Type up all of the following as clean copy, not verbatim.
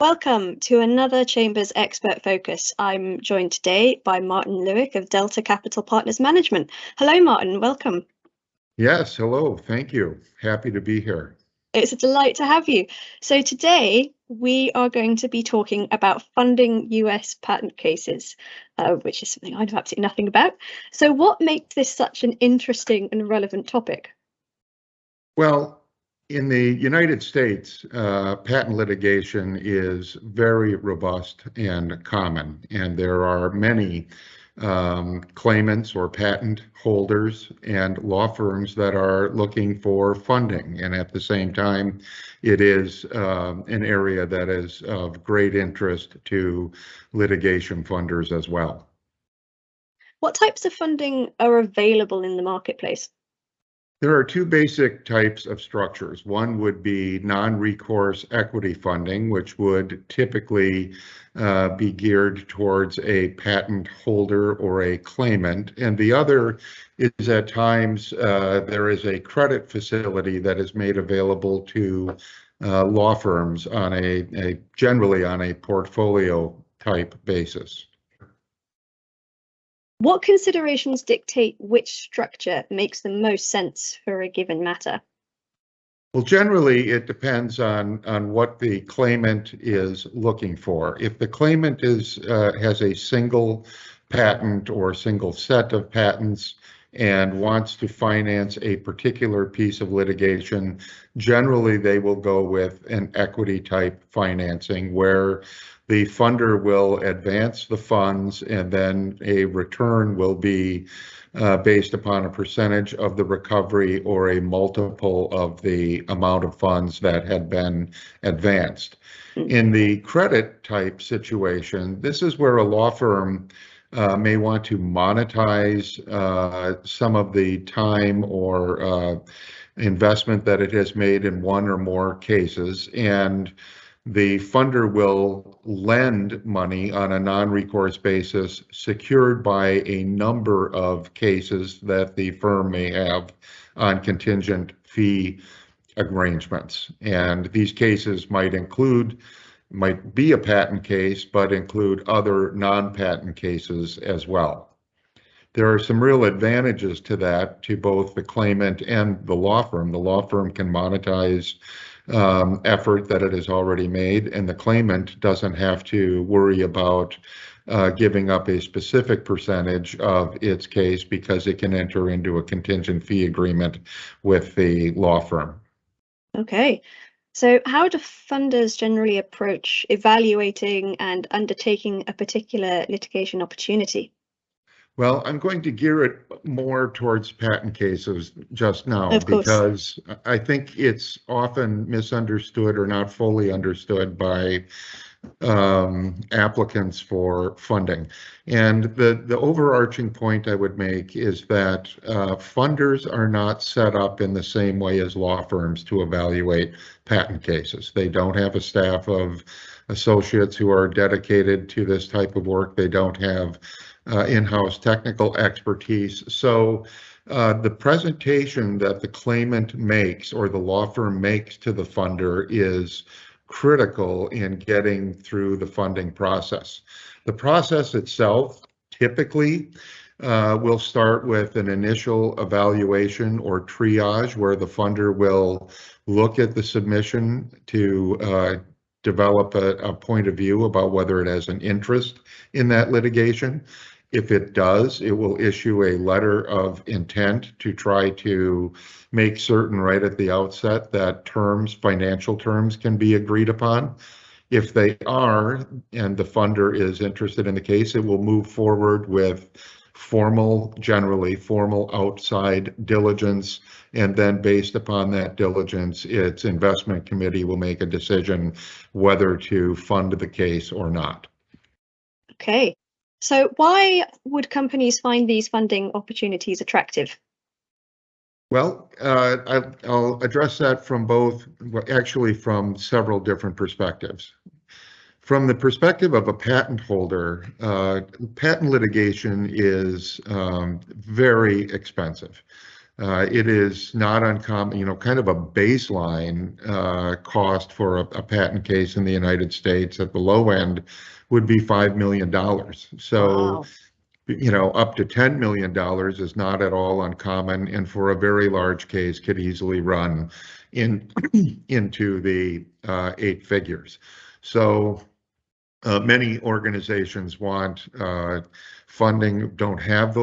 Welcome to another Chambers Expert Focus. I'm joined today by Martin Lueck of Delta Capital Partners Management. Hello, Martin. Welcome. Yes, hello. Thank you. Happy to be here. It's a delight to have you. So today we are going to be talking about funding US patent cases, which is something I know absolutely nothing about. So what makes this such an interesting and relevant topic? Well, in the United States, patent litigation is very robust and common, and there are many claimants or patent holders and law firms that are looking for funding. And at the same time, it is an area that is of great interest to litigation funders as well. What types of funding are available in the marketplace? There are two basic types of structures. One would be non-recourse equity funding, which would typically be geared towards a patent holder or a claimant. And the other is at times there is a credit facility that is made available to law firms on generally on a portfolio type basis. What considerations dictate which structure makes the most sense for a given matter? Well, generally, it depends on what the claimant is looking for. If the claimant has a single patent or single set of patents and wants to finance a particular piece of litigation, generally they will go with an equity type financing where the funder will advance the funds and then a return will be based upon a percentage of the recovery or a multiple of the amount of funds that had been advanced. In the credit type situation, this is where a law firm may want to monetize some of the time or investment that it has made in one or more cases, and the funder will lend money on a non-recourse basis secured by a number of cases that the firm may have on contingent fee arrangements. And these cases might be a patent case, but include other non-patent cases as well. There are some real advantages to that to both the claimant and the law firm. The law firm can monetize effort that it has already made, and the claimant doesn't have to worry about giving up a specific percentage of its case because it can enter into a contingent fee agreement with the law firm. Okay, so how do funders generally approach evaluating and undertaking a particular litigation opportunity? Well, I'm going to gear it more towards patent cases just now Of course. because I think it's often misunderstood or not fully understood by applicants for funding. And the overarching point I would make is that funders are not set up in the same way as law firms to evaluate patent cases. They don't have a staff of associates who are dedicated to this type of work. They don't have in-house technical expertise. So the presentation that the claimant makes or the law firm makes to the funder is critical in getting through the funding process. The process itself typically will start with an initial evaluation or triage where the funder will look at the submission to develop a point of view about whether it has an interest in that litigation. If it does, it will issue a letter of intent to try to make certain right at the outset that financial terms can be agreed upon. If they are, and the funder is interested in the case, it will move forward with generally formal outside diligence, and then based upon that diligence, its investment committee will make a decision whether to fund the case or not. Okay. So why would companies find these funding opportunities attractive? Well, I'll address that from several different perspectives. From the perspective of a patent holder, patent litigation is very expensive. It is not uncommon, kind of a baseline cost for a patent case in the United States at the low end would be $5 million. So, Wow. up to $10 million is not at all uncommon, and for a very large case could easily run in into the 8 figures. So many organizations want funding, don't have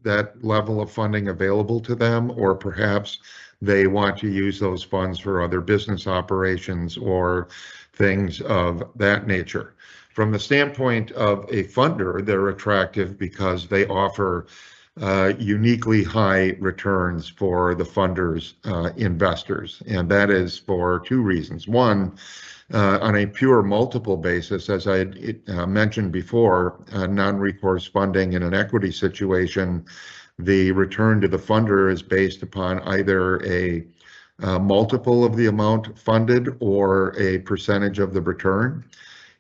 that level of funding available to them, or perhaps they want to use those funds for other business operations or things of that nature. From the standpoint of a funder, they're attractive because they offer uniquely high returns for the funder's investors, and that is for 2 reasons. One, on a pure multiple basis, as I mentioned before, non-recourse funding in an equity situation, the return to the funder is based upon either a multiple of the amount funded or a percentage of the return.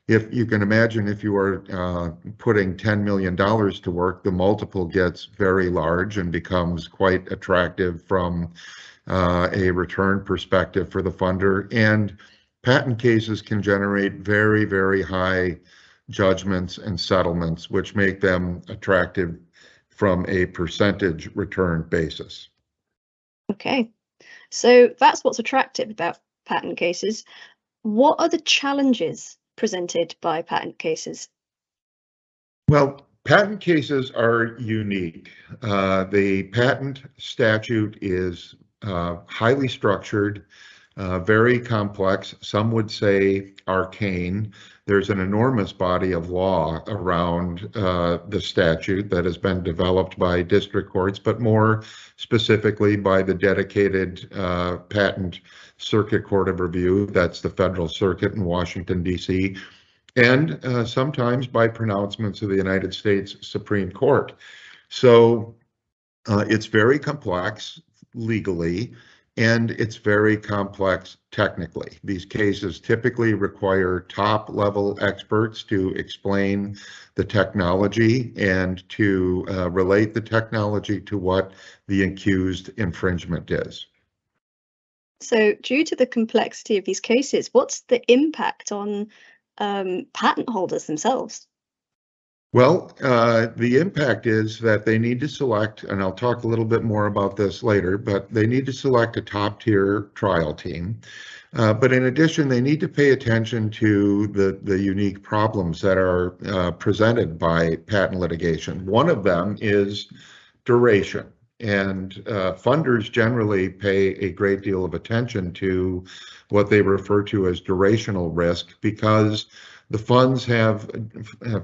If you can imagine, if you are putting $10 million to work, the multiple gets very large and becomes quite attractive from a return perspective for the funder. And patent cases can generate very, very high judgments and settlements, which make them attractive from a percentage return basis. Okay, so that's what's attractive about patent cases. What are the challenges presented by patent cases? Well, patent cases are unique. The patent statute is highly structured, very complex. Some would say arcane. There's an enormous body of law around the statute that has been developed by district courts, but more specifically by the dedicated Patent Circuit Court of Review. That's the Federal Circuit in Washington, D.C., and sometimes by pronouncements of the United States Supreme Court. So it's very complex legally, and it's very complex technically. These cases typically require top-level experts to explain the technology and to relate the technology to what the accused infringement is. So, due to the complexity of these cases, what's the impact on patent holders themselves? Well, the impact is that they need to select, and I'll talk a little bit more about this later, but they need to select a top-tier trial team. But in addition, they need to pay attention to the unique problems that are presented by patent litigation. One of them is duration. And funders generally pay a great deal of attention to what they refer to as durational risk, because the funds have,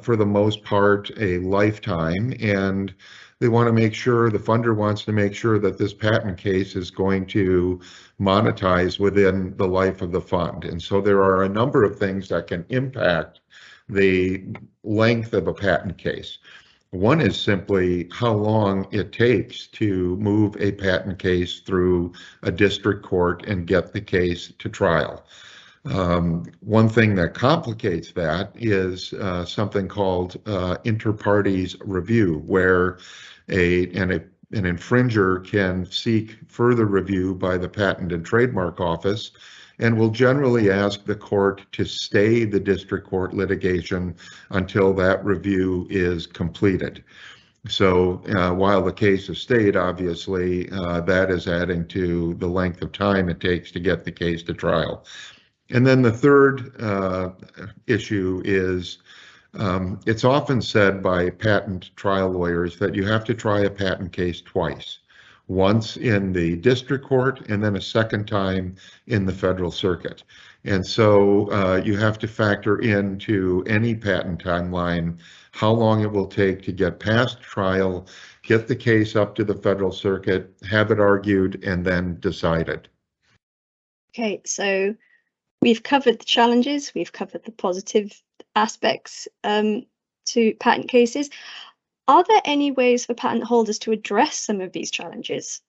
for the most part, a lifetime, and they want to make sure, the funder wants to make sure that this patent case is going to monetize within the life of the fund. And so there are a number of things that can impact the length of a patent case. One is simply how long it takes to move a patent case through a district court and get the case to trial. One thing that complicates that is something called inter partes review, where an infringer can seek further review by the Patent and Trademark Office and will generally ask the court to stay the district court litigation until that review is completed. So while the case is stayed, obviously, that is adding to the length of time it takes to get the case to trial. And then the third issue is it's often said by patent trial lawyers that you have to try a patent case twice, once in the district court and then a second time in the federal circuit. And so you have to factor into any patent timeline how long it will take to get past trial, get the case up to the federal circuit, have it argued, and then decided. Okay, so we've covered the challenges, we've covered the positive aspects to patent cases. Are there any ways for patent holders to address some of these challenges?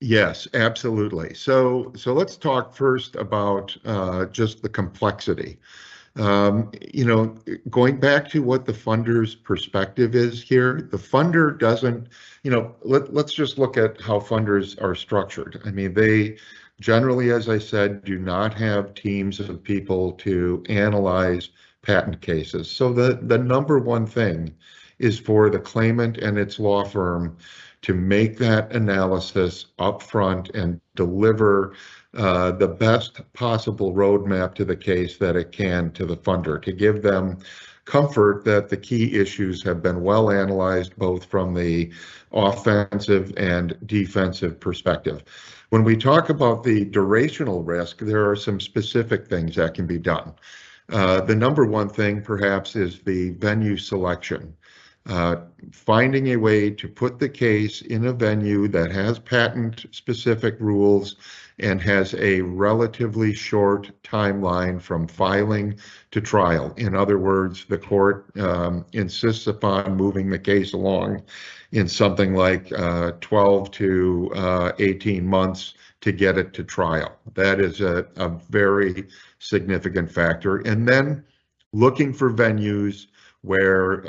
Yes, absolutely. So let's talk first about just the complexity. You know, going back to what the funder's perspective is here, the funder doesn't, you know, let's just look at how funders are structured. I mean, they generally, as I said, do not have teams of people to analyze patent cases. So the number one thing is for the claimant and its law firm to make that analysis upfront and deliver the best possible roadmap to the case that it can to the funder, to give them comfort that the key issues have been well analyzed both from the offensive and defensive perspective. When we talk about the durational risk, there are some specific things that can be done. The number one thing perhaps is the venue selection. Finding a way to put the case in a venue that has patent-specific rules and has a relatively short timeline from filing to trial. In other words, the court insists upon moving the case along in something like 12 to 18 months to get it to trial. That is a very significant factor. And then looking for venues where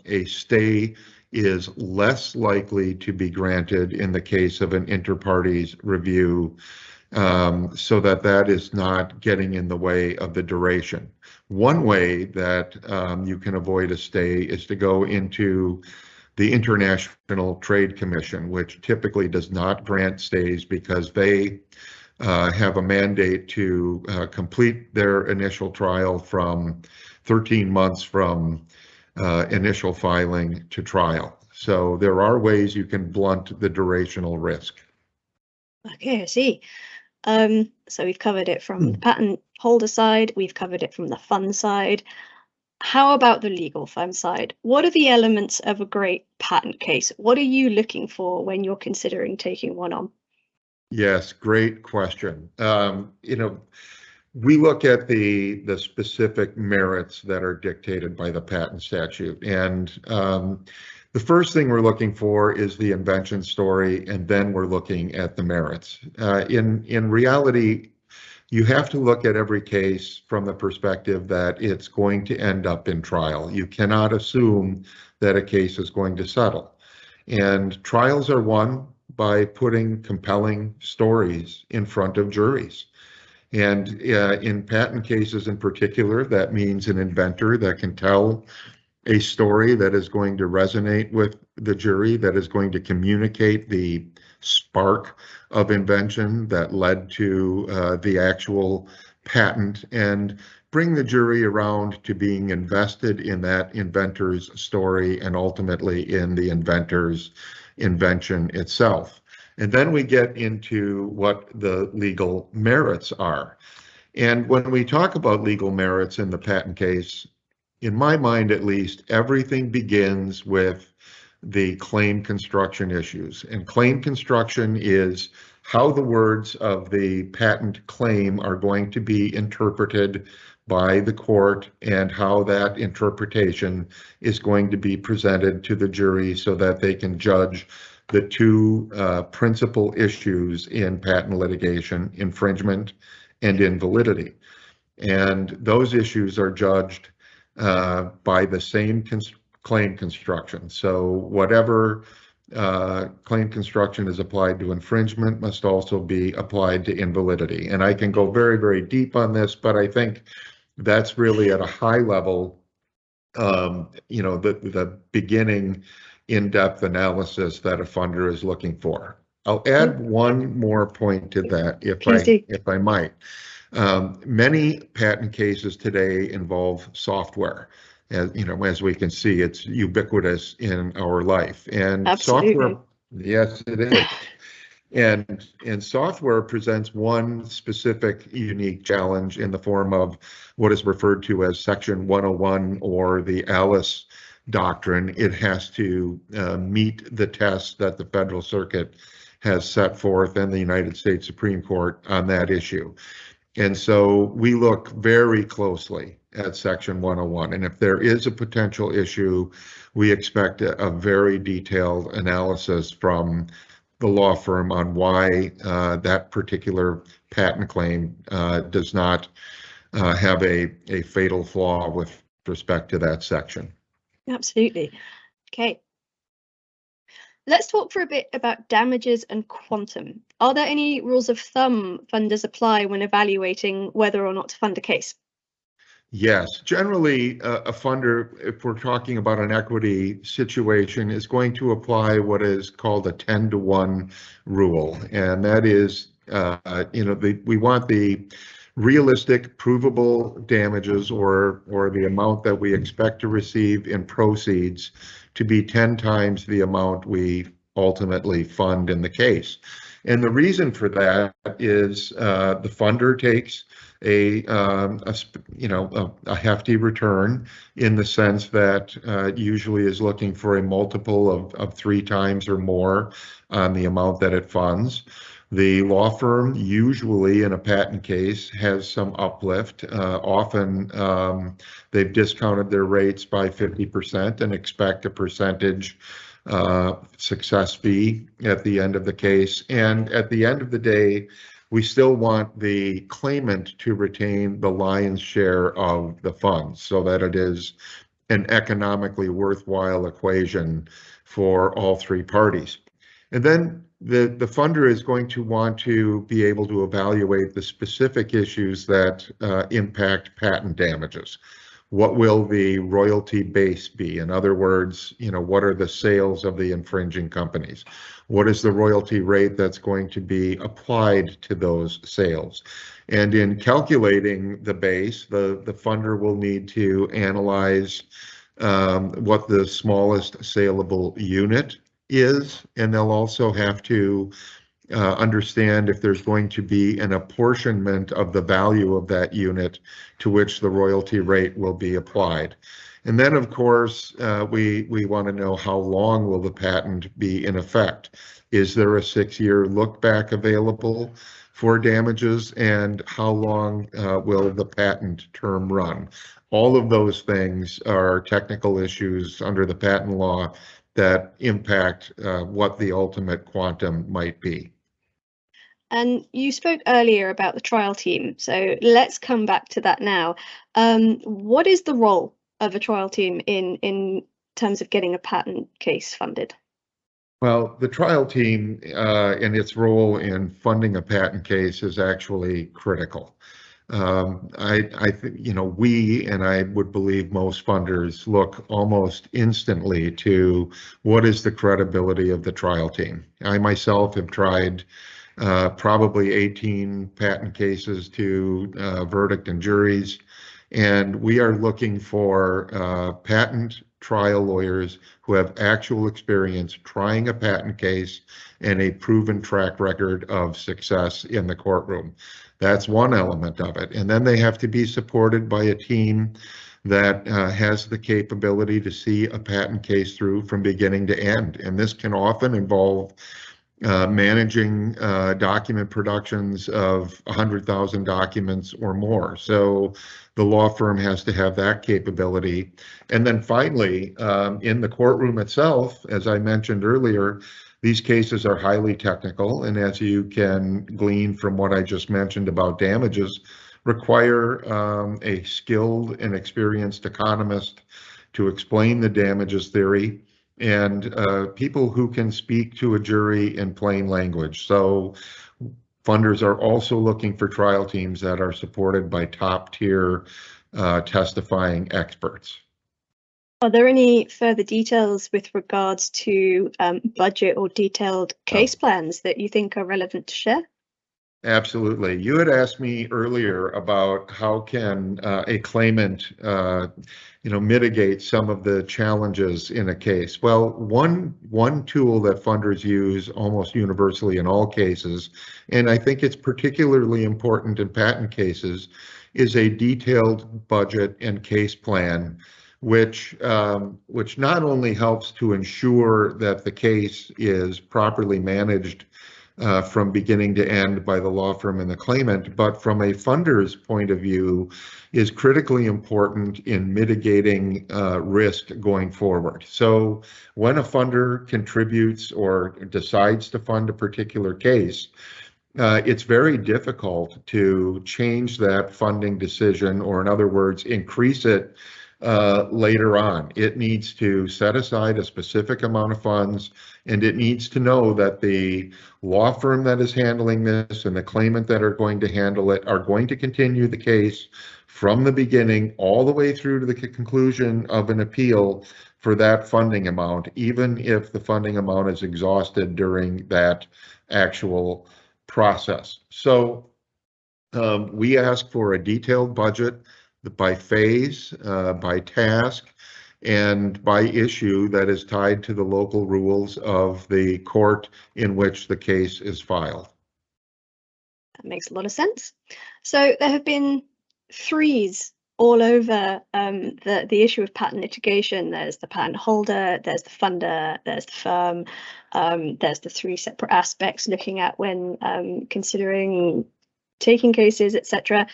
a stay is less likely to be granted in the case of an inter-parties review, so that that is not getting in the way of the duration. One way that you can avoid a stay is to go into the International Trade Commission, which typically does not grant stays because they have a mandate to complete their initial trial from 13 months from initial filing to trial. So there are ways you can blunt the durational risk. Okay, I see. So we've covered it from the patent holder side, we've covered it from the fund side. How about the legal firm side? What are the elements of a great patent case? What are you looking for when you're considering taking one on? Yes, great question. You know, we look at the specific merits that are dictated by the patent statute. And the first thing we're looking for is the invention story, and then we're looking at the merits. In reality, you have to look at every case from the perspective that it's going to end up in trial. You cannot assume that a case is going to settle. And trials are won by putting compelling stories in front of juries. And in patent cases in particular, that means an inventor that can tell a story that is going to resonate with the jury, that is going to communicate the spark of invention that led to the actual patent, and bring the jury around to being invested in that inventor's story and ultimately in the inventor's invention itself. And then we get into what the legal merits are. And when we talk about legal merits in the patent case, in my mind at least, everything begins with the claim construction issues. And claim construction is how the words of the patent claim are going to be interpreted by the court and how that interpretation is going to be presented to the jury so that they can judge the two principal issues in patent litigation: infringement and invalidity. And those issues are judged by the same claim construction. So whatever claim construction is applied to infringement must also be applied to invalidity. And I can go very, very deep on this, but I think that's really at a high level, you know, the beginning in-depth analysis that a funder is looking for. I'll add one more point to that, if I might. Many patent cases today involve software. As you know, as we can see, it's ubiquitous in our life. And Absolutely. software, yes, it is. And software presents one specific unique challenge in the form of what is referred to as Section 101 or the Alice doctrine. It has to meet the test that the Federal Circuit has set forth and the United States Supreme Court on that issue. And so we look very closely at Section 101. And if there is a potential issue, we expect a very detailed analysis from the law firm on why that particular patent claim does not have a fatal flaw with respect to that section. Absolutely. Okay. Let's talk for a bit about damages and quantum. Are there any rules of thumb funders apply when evaluating whether or not to fund a case? Yes, generally, a funder, if we're talking about an equity situation, is going to apply what is called a 10-to-1 rule. And that is, we want the realistic, provable damages or the amount that we expect to receive in proceeds to be 10 times the amount we ultimately fund in the case. And the reason for that is the funder takes a hefty return in the sense that usually is looking for a multiple of 3 times or more on the amount that it funds. The law firm usually in a patent case has some uplift. Often they've discounted their rates by 50% and expect a percentage success fee at the end of the case. And at the end of the day, we still want the claimant to retain the lion's share of the funds so that it is an economically worthwhile equation for all 3 parties. And then the funder is going to want to be able to evaluate the specific issues that impact patent damages. What will the royalty base be? In other words, what are the sales of the infringing companies? What is the royalty rate that's going to be applied to those sales? And in calculating the base, the funder will need to analyze what the smallest saleable unit is, and they'll also have to understand if there's going to be an apportionment of the value of that unit to which the royalty rate will be applied. And then, of course, we want to know how long will the patent be in effect. Is there a 6-year look back available for damages, and how long will the patent term run? All of those things are technical issues under the patent law that impact what the ultimate quantum might be. And you spoke earlier about the trial team, so let's come back to that now. What is the role of a trial team in terms of getting a patent case funded? Well, the trial team and its role in funding a patent case is actually critical. I think, we, and I would believe most funders, look almost instantly to what is the credibility of the trial team. I myself have tried probably 18 patent cases to verdict and juries, and we are looking for patent trial lawyers who have actual experience trying a patent case and a proven track record of success in the courtroom. That's one element of it. And then they have to be supported by a team that has the capability to see a patent case through from beginning to end. And this can often involve managing document productions of 100,000 documents or more. So the law firm has to have that capability. And then finally, in the courtroom itself, as I mentioned earlier, these cases are highly technical, and as you can glean from what I just mentioned about damages, require a skilled and experienced economist to explain the damages theory, and people who can speak to a jury in plain language. So funders are also looking for trial teams that are supported by top-tier testifying experts. Are there any further details with regards to budget or detailed case plans that you think are relevant to share? Absolutely. You had asked me earlier about how can a claimant, mitigate some of the challenges in a case. Well, one tool that funders use almost universally in all cases, and I think it's particularly important in patent cases, is a detailed budget and case plan, which not only helps to ensure that the case is properly managed from beginning to end by the law firm and the claimant, but from a funder's point of view, is critically important in mitigating risk going forward. So when a funder contributes or decides to fund a particular case, it's very difficult to change that funding decision, or in other words, increase it later on. It needs to set aside a specific amount of funds, and it needs to know that the law firm that is handling this and the claimant that are going to handle it are going to continue the case from the beginning all the way through to the conclusion of an appeal for that funding amount, even if the funding amount is exhausted during that actual process. So we ask for a detailed budget by phase, by task, and by issue that is tied to the local rules of the court in which the case is filed. That makes a lot of sense. So there have been threes all over the issue of patent litigation. There's the patent holder, there's the funder, there's the firm, there's the three separate aspects looking at when considering taking cases, etc.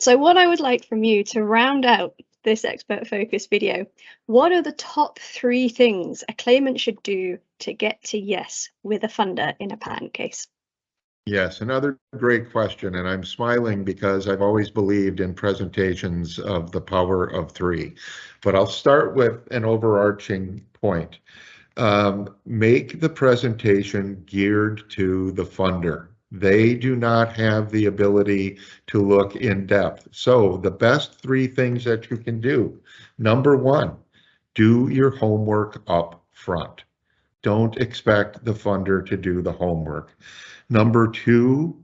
So what I would like from you to round out this expert focus video, what are the top 3 things a claimant should do to get to yes with a funder in a patent case? Yes, another great question, and I'm smiling because I've always believed in presentations of the power of 3. But I'll start with an overarching point. Make the presentation geared to the funder. They do not have the ability to look in depth. So the best 3 things that you can do. Number 1, do your homework up front. Don't expect the funder to do the homework. Number 2,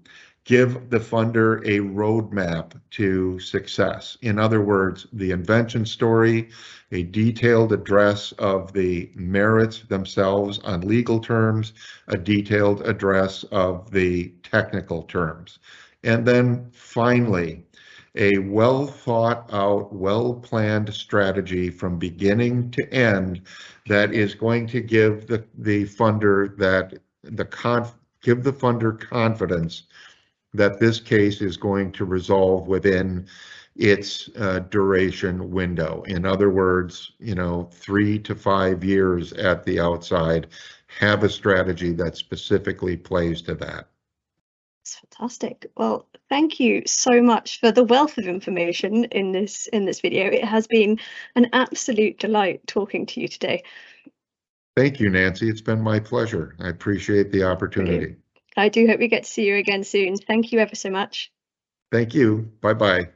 give the funder a roadmap to success. In other words, the invention story, a detailed address of the merits themselves on legal terms, a detailed address of the technical terms. And then finally, a well thought out, well planned strategy from beginning to end that is going to give the funder give the funder confidence that this case is going to resolve within its duration window. In other words, 3 to 5 years at the outside. Have a strategy that specifically plays to that. That's fantastic. Well, thank you so much for the wealth of information in this video. It has been an absolute delight talking to you today. Thank you, Nancy. It's been my pleasure. I appreciate the opportunity. Brilliant. I do hope we get to see you again soon. Thank you ever so much. Thank you. Bye-bye.